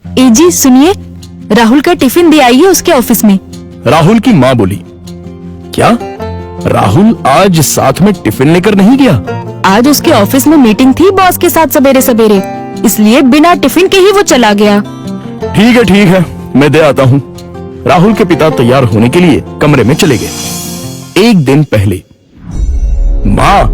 जी सुनिए, राहुल का टिफिन दे आइए उसके ऑफिस में। राहुल की माँ बोली, क्या राहुल आज साथ में टिफिन लेकर नहीं गया? आज उसके ऑफिस में मीटिंग थी बॉस के साथ सवेरे सवेरे, इसलिए बिना टिफिन के ही वो चला गया। ठीक है, मैं दे आता हूँ। राहुल के पिता तैयार होने के लिए कमरे में चले गए। एक दिन पहले, माँ,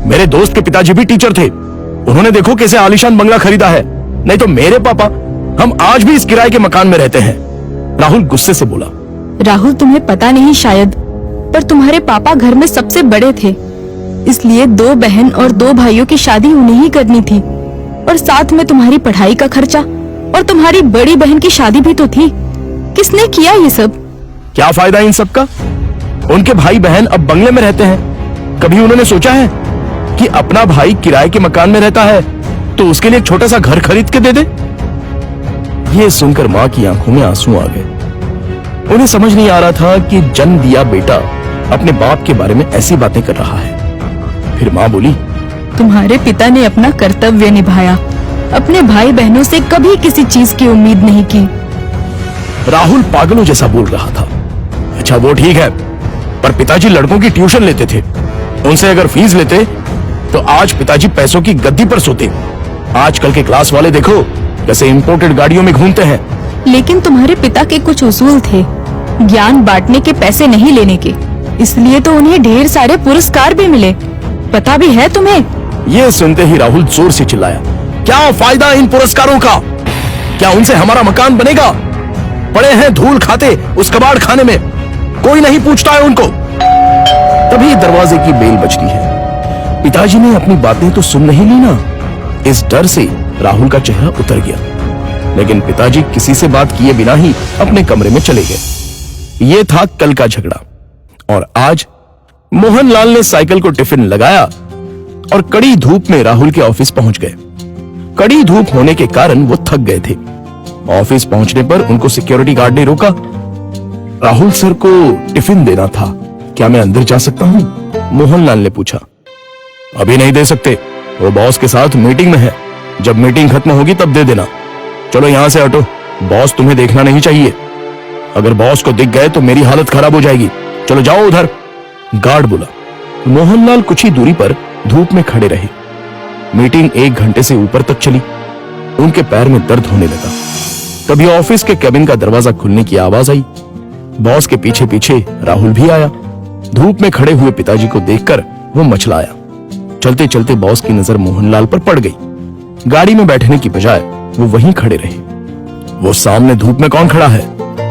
मेरे दोस्त के पिताजी भी टीचर थे। उन्होंने देखो कैसे आलीशान बंगला खरीदा है। नहीं तो मेरे पापा, हम आज भी इस किराए के मकान में रहते हैं। राहुल गुस्से से बोला। राहुल, तुम्हें पता नहीं शायद, पर तुम्हारे पापा घर में सबसे बड़े थे, इसलिए 2 बहन और 2 भाइयों की शादी उन्हें ही करनी थी, और साथ में तुम्हारी पढ़ाई का खर्चा, और तुम्हारी बड़ी बहन की शादी भी तो थी। किसने किया ये सब? क्या फायदा इन सब का? उनके भाई बहन अब बंगले में रहते हैं। कभी उन्होंने सोचा है कि अपना भाई किराए के मकान में रहता है तो उसके लिए एक छोटा सा घर खरीद के दे दे? ये सुनकर माँ की आंखों में आंसू आ गए। उन्हें समझ नहीं आ रहा था कि जन्म दिया बेटा अपने बाप के बारे में ऐसी बातें कर रहा है। फिर माँ बोली, तुम्हारे पिता ने अपना कर्तव्य निभाया, अपने भाई बहनों से कभी किसी चीज की उम्मीद नहीं की। राहुल पागलों जैसा बोल रहा था। अच्छा वो ठीक है, पर पिताजी लड़कों की ट्यूशन लेते थे। उनसे अगर फीस लेते तो आज पिताजी पैसों की गद्दी पर सोते। आजकल के क्लास वाले देखो कैसे इंपोर्टेड गाड़ियों में घूमते हैं। लेकिन तुम्हारे पिता के कुछ उसूल थे, ज्ञान बांटने के, पैसे नहीं लेने के, इसलिए तो उन्हें ढेर सारे पुरस्कार भी मिले। पता भी है तुम्हें? ये सुनते ही राहुल जोर से चिल्लाया, क्या फायदा इन पुरस्कारों का? क्या उनसे हमारा मकान बनेगा? पड़े हैं धूल खाते उस कबाड़ खाने में, कोई नहीं पूछता है उनको। तभी दरवाजे की बेल बजती है। पिताजी ने अपनी बातें तो सुन नहीं ली ना। इस डर से राहुल का चेहरा उतर गया, लेकिन पिताजी किसी से बात किए बिना ही अपने कमरे में चले गए। ये था कल का झगड़ा, और आज मोहनलाल ने साइकिल को टिफिन लगाया और कड़ी धूप में राहुल के ऑफिस पहुंच गए। कड़ी धूप होने के कारण वो थक गए थे। ऑफिस पहुंचने पर उनको सिक्योरिटी गार्ड ने रोका। राहुल सर को टिफिन देना था, क्या मैं अंदर जा सकता हूं? मोहनलाल ने पूछा। अभी नहीं दे सकते, वो बॉस के साथ मीटिंग में है। जब मीटिंग खत्म होगी तब दे देना। चलो यहां से हटो, बॉस तुम्हें देखना नहीं चाहिए। अगर बॉस को दिख गए तो मेरी हालत खराब हो जाएगी। चलो जाओ उधर, गार्ड बोला। मोहनलाल कुछ ही दूरी पर धूप में खड़े रहे। मीटिंग 1 घंटे से ऊपर तक चली। उनके पैर में दर्द होने लगा। तभी ऑफिस के केबिन का दरवाजा खुलने की आवाज आई। बॉस के पीछे पीछे राहुल भी आया। धूप में खड़े हुए पिताजी को देखकर वो मचलाया। चलते चलते बॉस की नजर मोहनलाल पर पड़ गई। गाड़ी में बैठने की बजाय वो वहीं खड़े रहे। वो सामने धूप में कौन खड़ा है?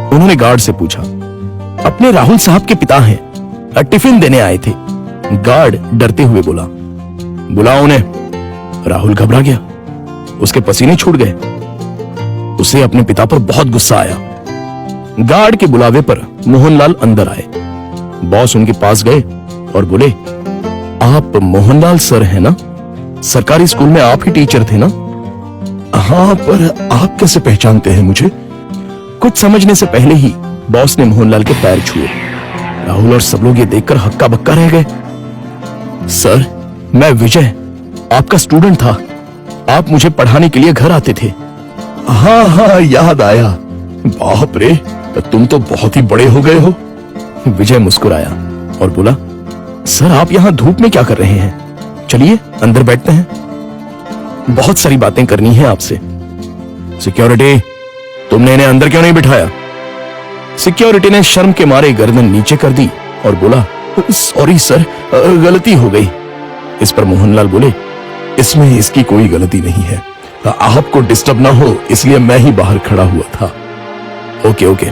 उन्होंने गार्ड से पूछा। अपने राहुल साहब के पिता हैं, टिफिन देने आए थे। गार्ड डरते हुए बोला। बुलाओ उन्हें। राहुल घबरा गया, उसके पसीने छूट गए। उसे अपने पिता पर बहुत गुस्सा आया। गार्ड के बुलावे पर मोहनलाल अंदर आए। बॉस उनके पास गए और बोले, आप मोहनलाल सर हैं ना? सरकारी स्कूल में आप ही टीचर थे ना? हाँ, पर आप कैसे पहचानते हैं मुझे? कुछ समझने से पहले ही बॉस ने मोहनलाल के पैर छुए। राहुल और सब लोग ये देखकर हक्का बक्का रह गए। सर, मैं विजय, आपका स्टूडेंट था। आप मुझे पढ़ाने के लिए घर आते थे। हाँ, याद आया। बाप रे, तुम तो बहुत ही बड़े हो गए हो। विजय मुस्कुराया और बोला, सर आप यहाँ धूप में क्या कर रहे हैं? चलिए अंदर बैठते हैं, बहुत सारी बातें करनी है आपसे। सिक्योरिटी, तुमने इन्हें अंदर क्यों नहीं बिठाया? सिक्योरिटी ने शर्म के मारे गर्दन नीचे कर दी और बोला, सॉरी सर, गलती हो गई। इस पर मोहनलाल बोले, इसमें इसकी कोई गलती नहीं है, आपको डिस्टर्ब ना हो इसलिए मैं ही बाहर खड़ा हुआ था। ओके।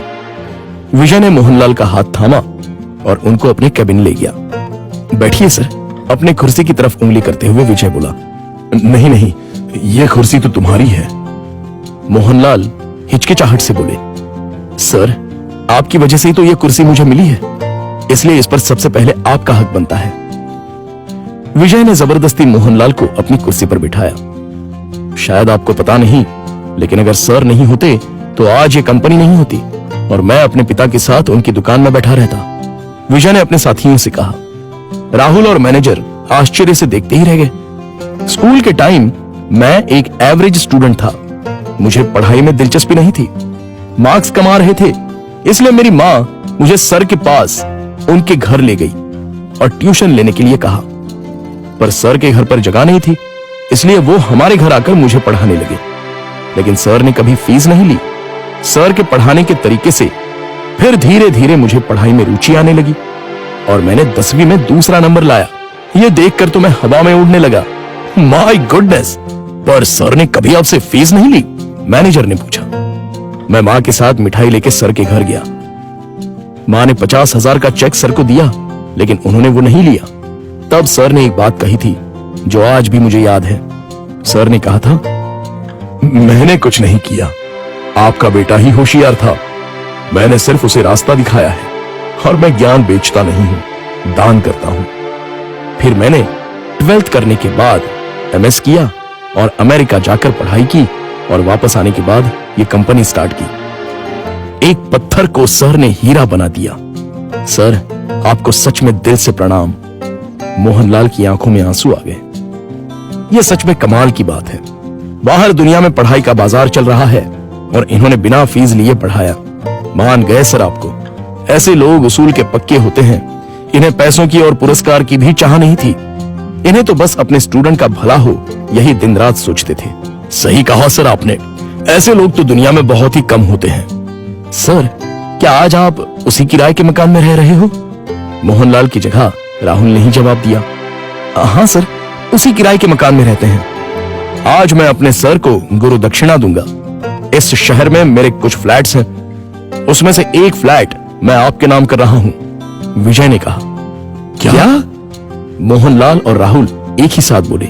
विजय ने मोहनलाल का हाथ थामा और उनको अपने केबिन ले गया। बैठिए सर, अपने कुर्सी की तरफ उंगली करते हुए विजय बोला। नहीं, ये कुर्सी तो तुम्हारी है। मोहनलाल हिचकिचाहट से बोले, सर आपकी वजह से ही तो ये कुर्सी मुझे मिली है, इसलिए इस पर सबसे पहले आपका हक बनता है। विजय ने जबरदस्ती मोहनलाल को अपनी कुर्सी पर बिठाया। शायद आपको पता नहीं, लेकिन अगर सर नहीं होते तो आज ये कंपनी नहीं होती और मैं अपने पिता के साथ उनकी दुकान में बैठा रहता। विजय ने अपने साथियों से कहा। राहुल और मैनेजर आश्चर्य से देखते ही रह गए। स्कूल के टाइम मैं एक एवरेज स्टूडेंट था, मुझे पढ़ाई में दिलचस्पी नहीं थी। मार्क्स कमा रहे थे, इसलिए मेरी माँ मुझे सर के पास उनके घर ले गई और ट्यूशन लेने के लिए कहा। पर सर के घर पर जगह नहीं थी, इसलिए वो हमारे घर आकर मुझे पढ़ाने लगे। लेकिन सर ने कभी फीस नहीं ली। सर के पढ़ाने के तरीके से फिर धीरे धीरे मुझे पढ़ाई में रुचि आने लगी और मैंने 10वीं में दूसरा नंबर लाया। ये देखकर तो मैं हवा में उड़ने लगा। My goodness! पर सर ने कभी आपसे फीस नहीं ली? मैनेजर ने पूछा। मैं मां के साथ मिठाई लेके सर के घर गया। मां ने 50,000 का चेक सर को दिया, लेकिन उन्होंने वो नहीं लिया। तब सर ने एक बात कही थी जो आज भी मुझे याद है। सर ने कहा था, मैंने कुछ नहीं किया, आपका बेटा ही होशियार था। मैंने सिर्फ उसे रास्ता दिखाया है और मैं ज्ञान बेचता नहीं हूं, दान करता हूं। फिर मैंने 12th करने के बाद MS किया और अमेरिका जाकर पढ़ाई की और वापस आने के बाद ये कंपनी स्टार्ट की। एक पत्थर को सर ने हीरा बना दिया। सर, आपको सच में दिल से प्रणाम। मोहनलाल की आंखों में आंसू आ गए। यह सच में कमाल की बात है। बाहर दुनिया में पढ़ाई का बाजार चल रहा है और इन्होंने बिना फीस लिए पढ़ाया। मान गए सर आपको। ऐसे लोग उसूल के पक्के होते हैं। इन्हें पैसों की और पुरस्कार की भी चाह नहीं थी। इन्हें तो बस अपने स्टूडेंट का भला हो, यही दिन रात सोचते थे। सही कहा सर आपने। ऐसे लोग तो दुनिया में बहुत ही कम होते हैं। सर, क्या आज आप उसी किराए के मकान में रह रहे हो? मोहनलाल की जगह राहुल ने ही जवाब दिया। हाँ सर, उसी किराए के मकान में रहते हैं। आज मैं अपने सर को गुरु दक्षिणा दूंगा। इस शहर में मेरे कुछ फ्लैट्स हैं, उसमें से एक फ्लैट मैं आपके नाम कर रहा हूं। विजय ने कहा। क्या? मोहनलाल और राहुल एक ही साथ बोले।